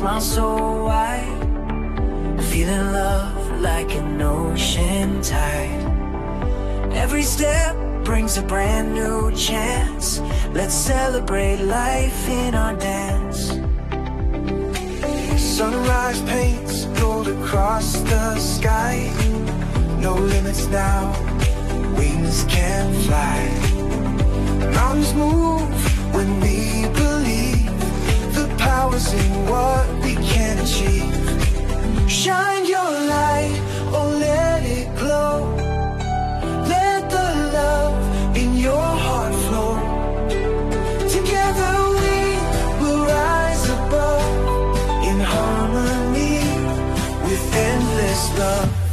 smile so wide, feeling love like an ocean tide. Every step brings a brand new chance. Let's celebrate life in our dance. Sunrise paints gold across the sky. No limits now, wings can fly. Mountains move when we believe. The power's in what we can achieve. Shine your light, oh let it glow. Let the love in your heart flow. Together we will rise above, in harmony with endless love.